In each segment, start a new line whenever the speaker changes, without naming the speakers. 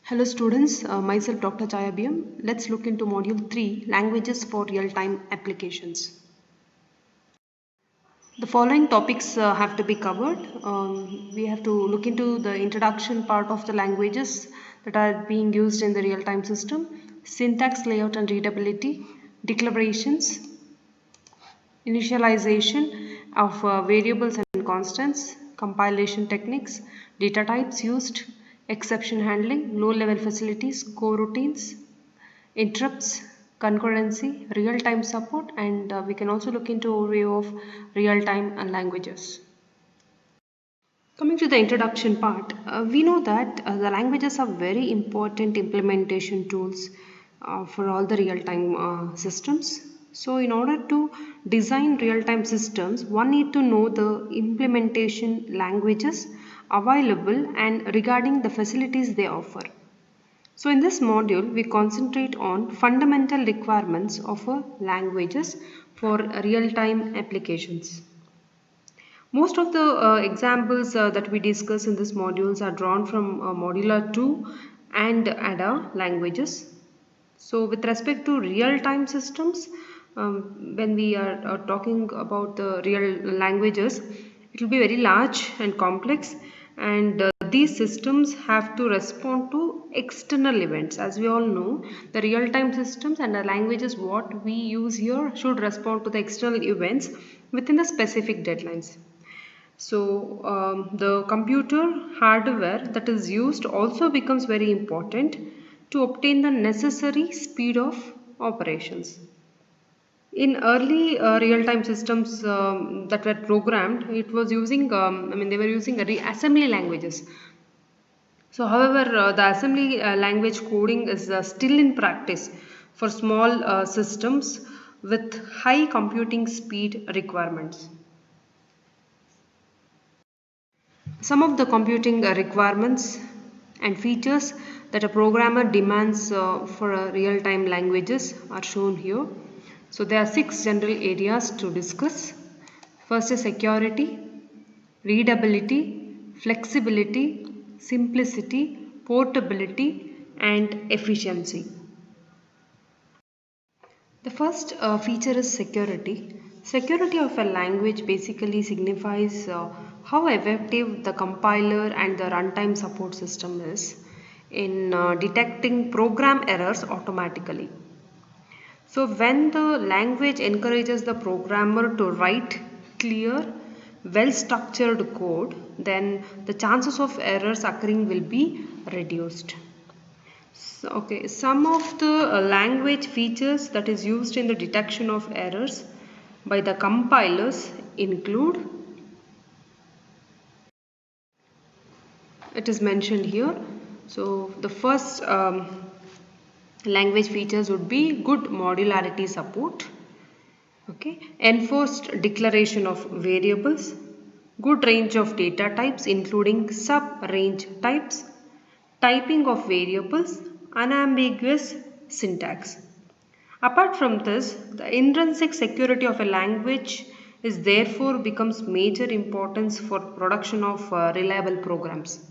Hello students, myself Dr. Chaya BM. Let's look into module 3, languages for real-time applications. The following topics have to be covered. We have to look into the introduction part of the languages that are being used in the real-time system, syntax, layout and readability, declarations, initialization of variables and constants, compilation techniques, data types used, exception handling, low-level facilities, coroutines, interrupts, concurrency, real-time support, and we can also look into overview of real-time languages. Coming to the introduction part, we know that the languages are very important implementation tools for all the real-time systems. So in order to design real-time systems, one need to know the implementation languages available and regarding the facilities they offer. So in this module, we concentrate on fundamental requirements of languages for real-time applications. Most of the examples that we discuss in this modules are drawn from Modular 2 and ADA languages. So with respect to real-time systems, when we are talking about the real languages, it will be very large and complex, and these systems have to respond to external events. As we all know, the real-time systems and the languages what we use here should respond to the external events within the specific deadlines. So the computer hardware that is used also becomes very important to obtain the necessary speed of operations. In early real-time systems that were programmed, it was using, they were using assembly languages. So however, the assembly language coding is still in practice for small systems with high computing speed requirements. Some of the computing requirements and features that a programmer demands for real-time languages are shown here. So there are 6 general areas to discuss. First is security, readability, flexibility, simplicity, portability and efficiency. The first feature is security. Security of a language basically signifies how effective the compiler and the runtime support system is in detecting program errors automatically. So when the language encourages the programmer to write clear, well-structured code, then the chances of errors occurring will be reduced. So, okay, some of the language features that is used in the detection of errors by the compilers include, it is mentioned here. So the first language features would be good modularity support, okay, enforced declaration of variables, good range of data types including sub-range types, typing of variables, unambiguous syntax. Apart from this, the intrinsic security of a language is therefore becomes major importance for production of reliable programs.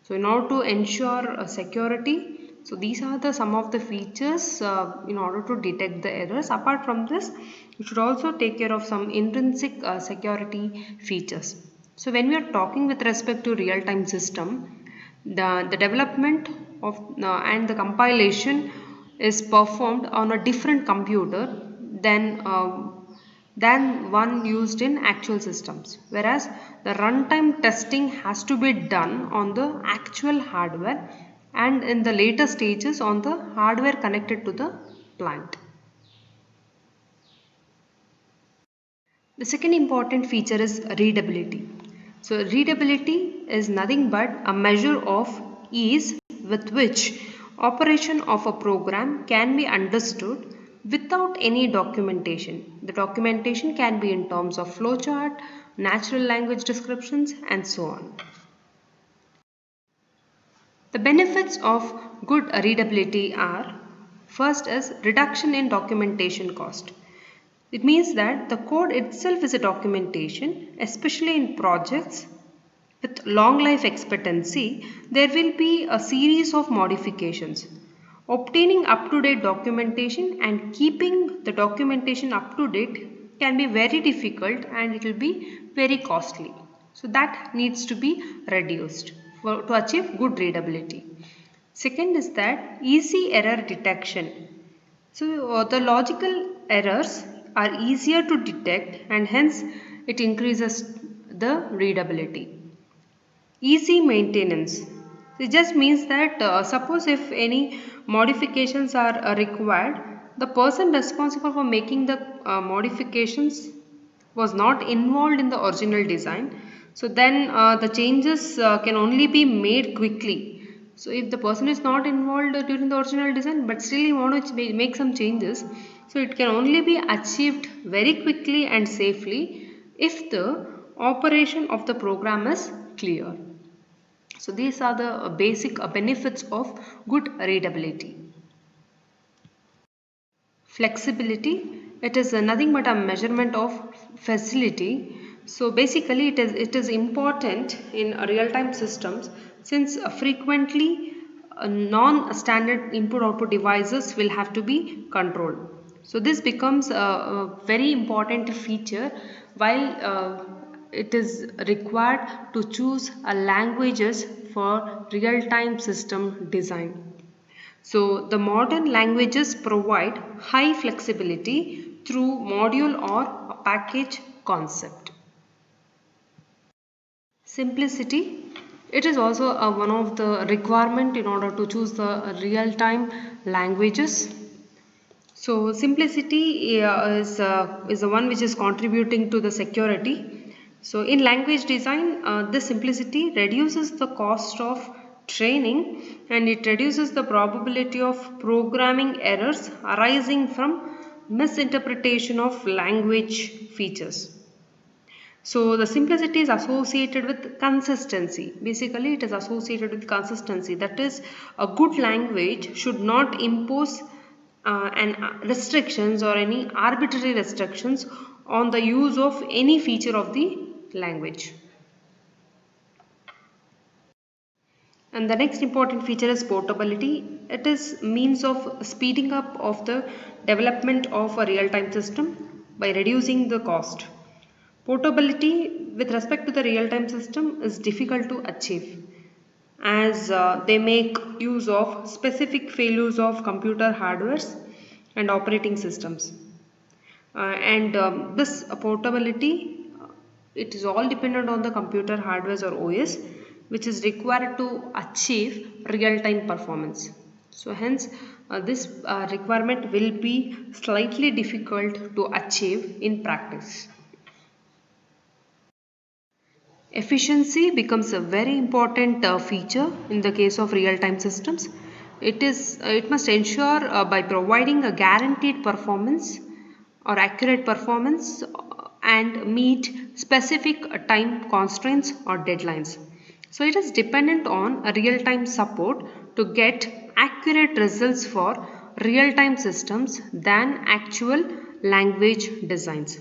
So in order to ensure security, so these are the some of the features in order to detect the errors. Apart from this, you should also take care of some intrinsic security features. So when we are talking with respect to real-time system, the development of and the compilation is performed on a different computer than one used in actual systems, whereas the runtime testing has to be done on the actual hardware and in the later stages on the hardware connected to the plant. The second important feature is readability. So readability is nothing but a measure of ease with which operation of a program can be understood without any documentation. The documentation can be in terms of flowchart, natural language descriptions and so on. The benefits of good readability are, first is reduction in documentation cost. It means that the code itself is a documentation, especially in projects With long life expectancy, there will be a series of modifications. Obtaining up-to-date documentation and keeping the documentation up to date can be very difficult and it will be very costly. So that needs to be reduced to achieve good readability. Second is that easy error detection. So the logical errors are easier to detect and hence it increases the readability. Easy maintenance. It just means that suppose if any modifications are required, the person responsible for making the modifications was not involved in the original design. So then the changes can only be made quickly. So if the person is not involved during the original design but still you want to make some changes, so it can only be achieved very quickly and safely if the operation of the program is clear. So these are the basic benefits of good readability. Flexibility, it is nothing but a measurement of facility. So basically it is important in real-time systems since frequently non-standard input-output devices will have to be controlled. So this becomes a very important feature while it is required to choose languages for real-time system design. So the modern languages provide high flexibility through module or a package concept. Simplicity, it is also one of the requirement in order to choose the real-time languages. So simplicity is the one which is contributing to the security. So in language design, this simplicity reduces the cost of training and it reduces the probability of programming errors arising from misinterpretation of language features. So the simplicity is associated with consistency. Basically, it is associated with consistency. That is, a good language should not impose restrictions or any arbitrary restrictions on the use of any feature of the language. And the next important feature is portability. It is means of speeding up of the development of a real-time system by reducing the cost. Portability with respect to the real-time system is difficult to achieve as they make use of specific failures of computer hardwares and operating systems. And this portability, it is all dependent on the computer hardwares or OS which is required to achieve real-time performance. So hence this requirement will be slightly difficult to achieve in practice. Efficiency becomes a very important feature in the case of real-time systems. It must ensure by providing a guaranteed performance or accurate performance and meet specific time constraints or deadlines. So it is dependent on a real-time support to get accurate results for real-time systems than actual language designs.